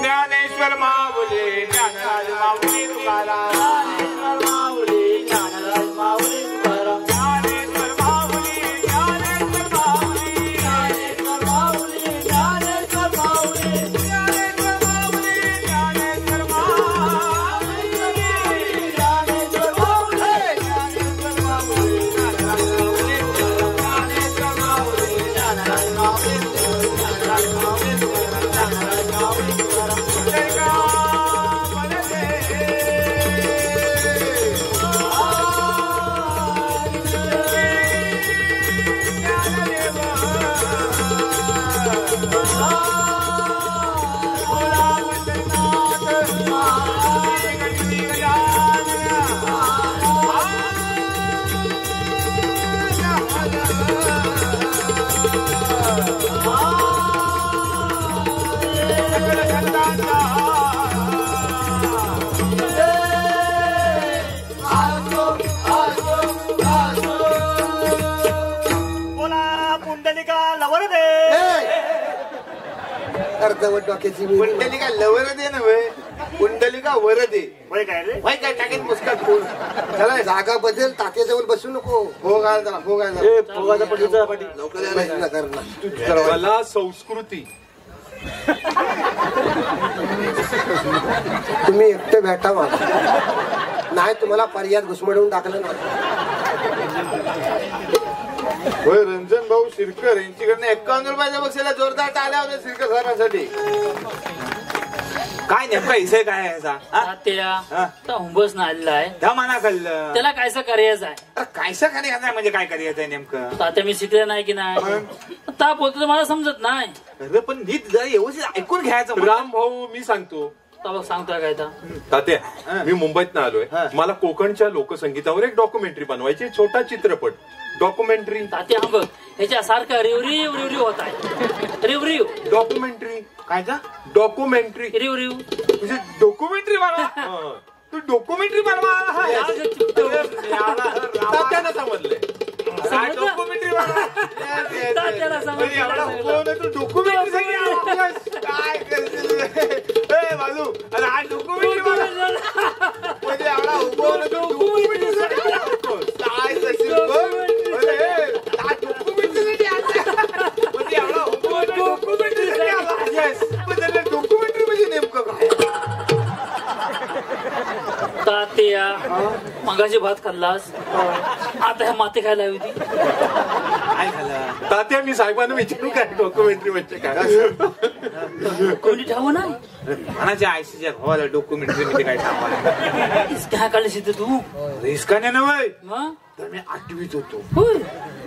ज्ञानेश्वर माऊली ज्ञानराज माऊली तुकाराम ज्ञानेश्वर माऊली ज्ञानराज माऊली तुकाराम ज्ञानेश्वर माऊली ज्ञानेश्वर माऊली ज्ञानेश्वर माऊली ज्ञानेश्वर माऊली ज्ञानेश्वर माऊली ज्ञानेश्वर माऊली ज्ञानेश्वर माऊली ज्ञानेश्वर माऊली ज्ञानराज माऊली ज्ञानेश्वर माऊली ज्ञानराज माऊली ज्ञानराज माऊली अर्धवट डोक्याची कुंडलिका लवर दे ना कुंडलिका वर दे काय काय टाकेत मुस्काट फोन चला जागा बदल तात्याजवळ बसू नको. हो काय जरा हो काय कला संस्कृती तुम्ही एकटे भेटा मला नाही तुम्हाला पर्याय घुसमडवून टाकलं ना. होय रंजन भाऊ शिरकर यांच्याकडनं 51 रुपयाच्या बक्षीला जोरदार टाळ्या होत्या शिरकर सरांसाठी. काय नेमका विषय काय आहे हुंबस ना आलेला आहे त्या मना कळलं त्याला कायसा करायचं आहे. कायसा करायचं आहे म्हणजे काय करायचं आहे नेमकं तात्या मी शिकले नाही की नाही ता बोलतो मला समजत नाही. अरे पण नीट जरा व्यवस्थित ऐकून घ्यायचं. राम भाऊ मी सांगतो सांगतोय काय तात्या मी मुंबईत ना आलोय मला कोकणच्या लोकसंगीतावर एक डॉक्युमेंटरी बनवायची छोटा चित्रपट डॉक्युमेंटरी. तात्या हा बघ ह्याच्यासारखा रिवरिव रिवरिव होत आहे रिवरिव डॉक्युमेंटरी काय डॉक्युमेंटरी रिवरिव म्हणजे डॉक्युमेंटरी बनवा तू डॉक्युमेंटरी बनवा तात्यानं समजलंय डॉक्युमेंटरी बनवा डॉक्युमेंटरी काय करशील बाजू अरे हा डॉक्युमेंटरी म्हणजे एवढा उभं काय करशील डॉक्युमेंटरी म्हणजे नेमकं काय तात्या मगाशी भात खाल्लास आता ह्या माती खायला हवी होती. काय झालं तात्या मी साहेबांना विचारू काय डॉक्युमेंटरी म्हणजे काय कोणी ठाव नाही मनाच्या आयसीच्या भावाला डॉक्युमेंटरी मध्ये काय थांबा काय काढले तू रिस्काने नव्हे मग तर मी 8वीत होतो होय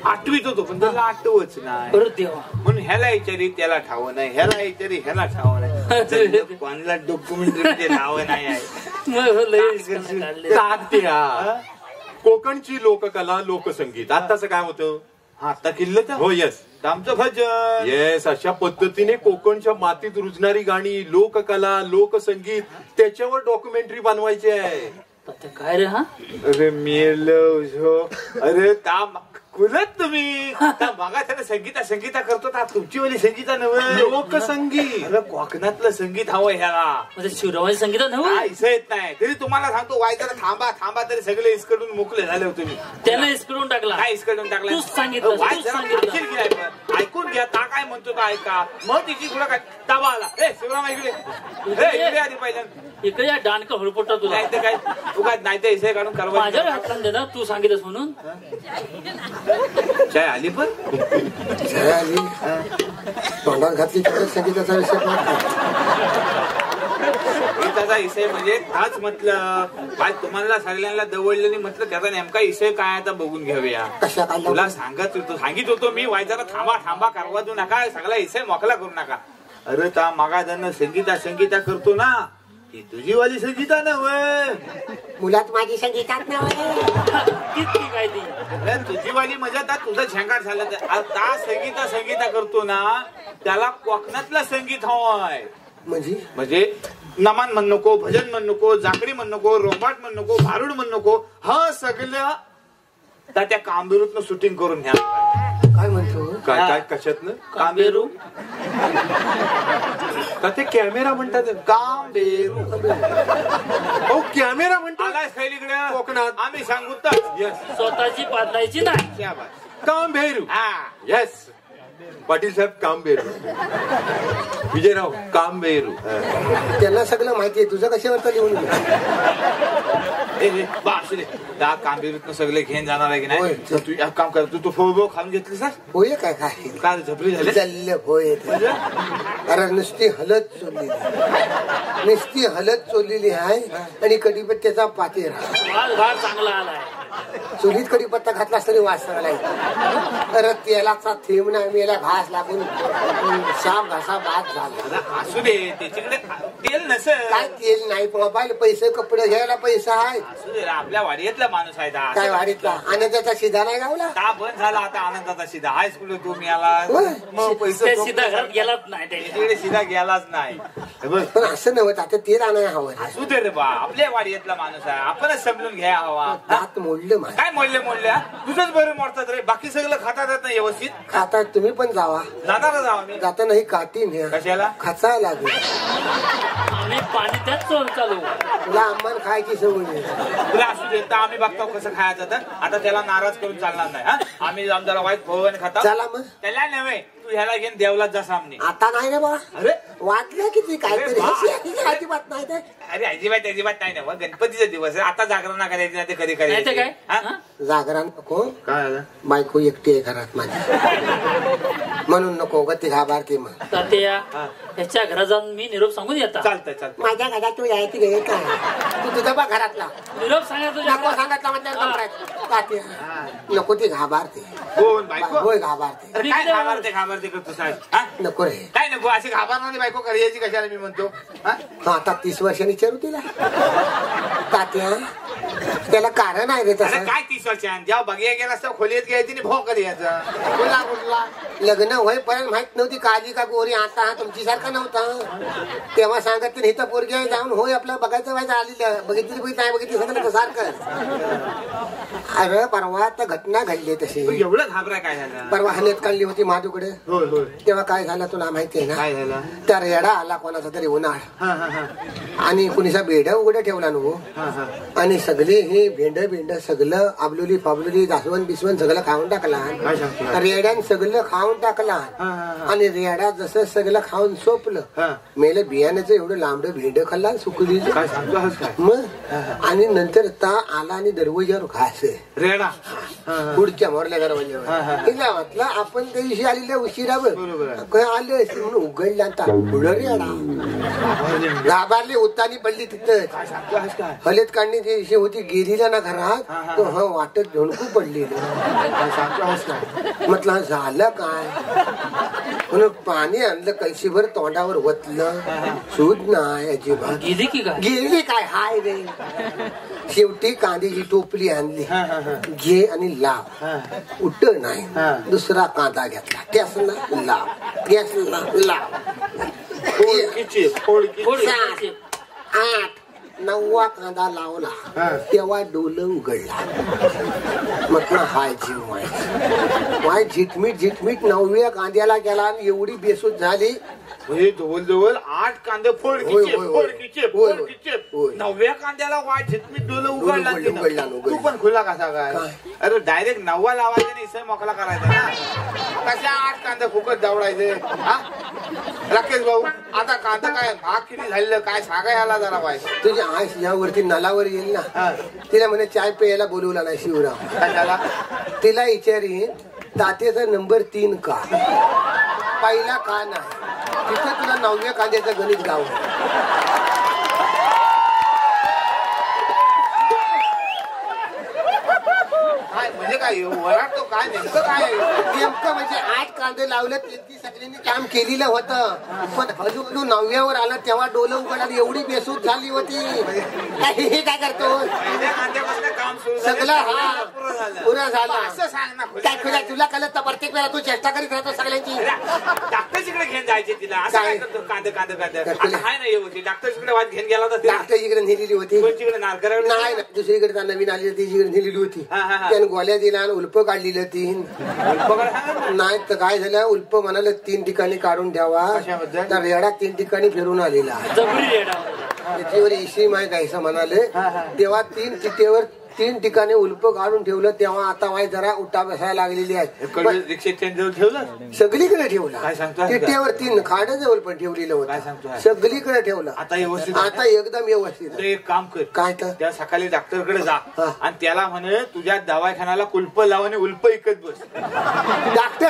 8वीत होतो पण त्याला आठवच नाही परत देवा म्हणून ह्याला विचारी त्याला ठाव नाही ह्याला विचारी ह्याला ठाव नाही कोणाला डॉक्युमेंटरी मध्ये ठाव नाही आहे मग लय काढले तात्या कोकणची लोककला लोकसंगीत आताच काय होतं आता किल्लत हो येस आमचं भजन येस अशा पद्धतीने कोकणच्या मातीत रुजणारी गाणी लोककला लोकसंगीत त्याच्यावर डॉक्युमेंटरी बनवायची आहे काय रे हा अरे मेलो अरे ता कुलत तुम्ही बघा त्याला संगीता करतो तुमची वाली संगीता नव्हे लोकसंगीत अरे कोकणातलं संगीत हवं ह्याला म्हणजे शिवरामाची संगीत नव्हे ऐसा येत नाही तरी तुम्हाला सांगतो वायदा थांबा तरी सगळे इसकडून मोकळे झाले होते मी त्यानं इसकडून टाकला काय इसकडून टाकला तूच सांगितलं, वाय तूच जरा सांगितलं. थांबशील की नाही पण? ऐकून घ्या ता काय म्हणतो का ऐका मग तिची कुठं काय ताबा आला ए शिवराम इकडे आधी पहिल्यांदा इकडे या डाणका हळपोटा तुला नाही तर काय तू काय नाही तर इसे काढून कारवाई माझ्यावर हात दे ना तू सांगितलंस म्हणून चाय आली पण जय आली तोंडात घातली तर संगीताचा विषय त्याचा विषय म्हणजे हाच म्हटलं काय तुम्हाला सगळ्यांना दवडलं म्हटलं त्याचा नेमका विषय काय आता बघून घेऊया कशा काय तुला सांगित होतो मी वायजाला थांबा कारवा देऊ नका सगळा विषय मोकला करू नका अरे ता मागाधन संगीता करतो ना ही तुझी वाली संगीता नव्हे मुलात माझी संगीतात नव्हे किती काय ती अरे तुझी वाली मजा ता तुझं झेंगाट झालं ता संगीता करतो ना त्याला कोकणातलं संगीत हवंय म्हणजे नमान म्हण नको भजन म्हण नको जाकडी म्हण नको रोबाट म्हण नको भारुड म्हण नको हा सगळं त्या कांबेरूतनं शूटिंग करून घ्या काय म्हणतो काय कशातनं कांबेरू का ते कॅमेरा म्हणतात कांबेरू हो कॅमेरा म्हणतात आलाय खैलीकडे कोकणात आम्ही सांगू तर येस स्वतःची पादलायची नाही क्या बात. कांबेरू हा येस पाटील साहेब कांबेरू विजयराव कांबेरू त्यांना सगळं माहितीये तुझं कशावर लिहून त्या कांबेरूतनं सगळे घेऊन जाणार आहे की होय. नाही तर तू एक काम कर तू फळ खाऊन घेतली सर होय काय काय काय झपली झाली जल्ल होय अरे नुसती हलत चोरलेली आहे आणि कढीपत्त्याचा पातेर वाघ चांगला आलाय चुलीत कढीपत्ता घातला तरी वास चांगला अरे तेलाचा थेंब नाही मेला घास लागून साप घासा बाद झाला असू दे त्याच्याकडे तेल नसेल काय तेल नाही मोबाईल पैसे कपडे घ्यायला पैसा आहे असू दे रे, आपल्या वाडीतला माणूस आहे ता. काय वाढीतला आनंदाचा शिधा नाही गावला ता बंद झाला आता आनंदाचा सीधा हायस्कूल तुम्ही आला होय. मग पैसे ते सीधा घरात गेलाच नाही त्याच्या तिकडे सीधा गेलाच नाही हे बघ, पण असं नव्हतं आता तेल आणायला हवं असू दे रे बा आपल्या वाडीतला माणूस आहे आपणच समजून घ्या हवा हा? दात मोडलं माझं काय मोडले हा? तुझंच बरं मोडतात रे बाकी सगळं खातात येत नाही व्यवस्थित खाता तुम्ही पण जावा जाणार जाऊ आम्ही जाता नाही काठी न्या कशाला खाचा लागेल आम्ही पाणी त्याच चोर चालू तुला आंबान खायची सवय नाही. तुला असू दे तर आम्ही बघतो कसं खायचं तर आता त्याला नाराज करून चालणार नाही हा आम्ही जाऊन जरा वाईट भवन खाता चला मग त्याला नव्हे तू ह्याला घेऊन देवलाच जा सामने आता नाही रे बा अरे वाटलं किती काहीतरी अरे बा. ही अजिबात नाही ते अरे अजिबात नाही ना गणपतीचा दिवस आहे आता जागरण करायची नाही ते कधी नाही तर करायचं काय हा? जागरण नको काय झालं? बायको एकटी आहे घरात माझी म्हणून नको ग ती घाबारते मग तात्या हा. त्याच्या घरात जाऊन मी निरोप सांगून येतात चालतंय माझ्या घरात तू यायची गे काय तू तुझा बा घरातला निरोप सांगा तुझ्या नको सांगितलं म्हटलं तात्या नको ती घाबारते कोण बायको होय घाबारते अरे काय घाबरते करतो साहेब हा? नको रे काय नको अशी घाबरणारी बायको करायची कशाला मी म्हणतो हा? हा, आता 30 वर्षांनी विचारू तिला तात्या त्याला कारण आहे रे अरे तसं काय 30 वर्षांनी जेव्हा बघिया गेला असता खोलीत घ्यायची भो कधी याचा कुठला कुठला लग्न होईपर्यंत माहित नव्हती काळजी का गोरी आता हा तुमची सारखा नव्हता तेव्हा सांगत हे तर पोरगी आहे जाऊन होय आपलं बघायचं व्हायचं आलेलं बघितली नाही बघितली सगळं सारखं अरे परवा आता घटना घडली तशी एवढं घाबराय काय झालं परवा हनेत काढली होती माझ्याकडे होय होय तेव्हा काय झालं तुला माहिती आहे ना काय झालं त्या रेडा आला कोणाचा तरी उन्हाळ हा हा हा आणि कुणीचा बेडा उघडा ठेवला नो हा हा आणि सगळे हे भेंड सगळं आबलोली फाबलोली दासवण बिसवण सगळं खाऊन टाकला. रेड्यान सगळं खाऊन टाकला आणि रेडा जसं सगळं खाऊन सोपलं मेलं बियाण्याचं एवढं लांबड भेंड खाल्ला सुकली मग. आणि नंतर ता आला आणि दरवाजावर घास रेडा पुढच्या मोरल्या दरवाजावर तिला म्हटलं आपण त्या दिवशी आलेल्या उशिरावर आले असते म्हणून उघडला रेडा घाबरली उतानी पडली तिथं. हलेत काढणी जी दिवशी होती गेलीला ना घरात तो वाटत झोणकू पडली. म्हटलं झालं काय म्हणून पाणी आणलं कळशीभर तोंडावर वतलं सूज नाही अजिबात. गेली काय हाय रे. शेवटी कांद्याची टोपली आणली घे आणि लाव उठ नाही. दुसरा कांदा घेतला गॅसला लाव गॅसला लाव. 8 9वा कांदा लावला तेव्हा डोलं उघडला. म्हटलं हाय जीव वाय झिटमीट 9व्या कांद्याला गेला आणि एवढी बेसूद झाली म्हणजे जवळ 8 कांदे फोडकीचे 9व्या कांद्याला वाट झिटमीट डोलं उघडला. तू पण खुला कसा काय. अरे डायरेक्ट 9वा लावायचा नाही सर मोकला करायचा ना. कशा 8 कांदे फुकट दवडायचे. राकेश भाऊ आता कांदा काय भाग किती झालेलं काय सांगायला जरा पाहिजे. तुझी आश यावरती नलावर येईल ना तिला म्हणे चाय प्यायला बोलवला नाही शिवराम. तिला विचारी तात्याचा नंबर 3 का पहिला का नाही. तिथं तुला 9व्या कांद्याचं गणित गाव. म्हणजे काय वराडतो काय नेमकं काय नेमकं म्हणजे 8 कांदे लावले त्यांची सगळ्यांनी काम केलेलं होतं पण हळूहळू 9व्यावर आलं तेव्हा डोलं उघडला एवढी बेसूद झाली होती. हे काय करतो काम सगळं हा पुरा झाला. असं सांग ना काय खुला तुला कळत तर प्रत्येक वेळा तू चेष्टा करीत राहतो सगळ्यांची. डॉक्टरकडे घेऊन जायचे तिला असं काय करतो कांदे काय नाही होती डॉक्टरकडे वाट घेऊन गेला होता. डॉक्टरजीकडे नेलेली होती नारकराकडे नाही दुसरीकडे नवीन आली तिच्याकडे नेलेली होती. त्याने गोळ्या दिला आणि उल्प काढलेलं 3. नाही तर काय झालं उल्प म्हणाले 3 ठिकाणी काढून ठेवा तर रेडा 3 ठिकाणी फिरून आलेला. त्याच्यावर इशी माय कायचं म्हणाले तेव्हा 3 चिठ्ठीवर 3 ठिकाणी उल्प काढून ठेवलं तेव्हा आता वाय जरा उठा बसायला लागलेली आहे. ठेवलं सगळीकडे ठेवलं चिठ्ठीवर 3 खाड्याजवळ पण ठेवलेलं होतं सगळीकडे ठेवलं. आता व्यवस्थित आता एकदम व्यवस्थित. एक काम कर काय तर त्या सकाळी डॉक्टरकडे जा आणि त्याला म्हणे तुझ्या दवाखान्याला कुलप लावणे उल्प ऐकत बस. डॉक्टर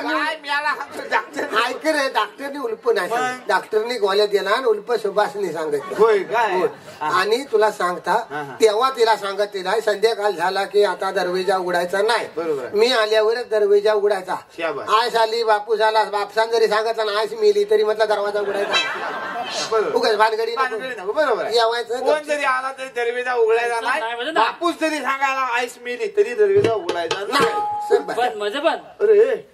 ऐक रे डॉक्टरने उल्प नाही डॉक्टरने गोळ्या दिला आणि उल्प सुभाषने सांगत होय काय. आणि तुला सांगता तेव्हा तिला सांगत तिला संध्याकाळ झाला की आता दरवाजा उघडायचा नाही. मी आल्यावरच दरवाजा उघडायचा. आयस आली बापूस आला बापसान जरी सांगितलं ना आयस मिली तरी म्हटलं दरवाजा उघडायचा. उगाच भानगडी बरोबर जेवायचं कोण जरी आला तरी दरवाजा उघडायचा नाही. बापूस जरी सांगायला आयस मिली तरी दरवाजा उघडायचा नाही. पण अरे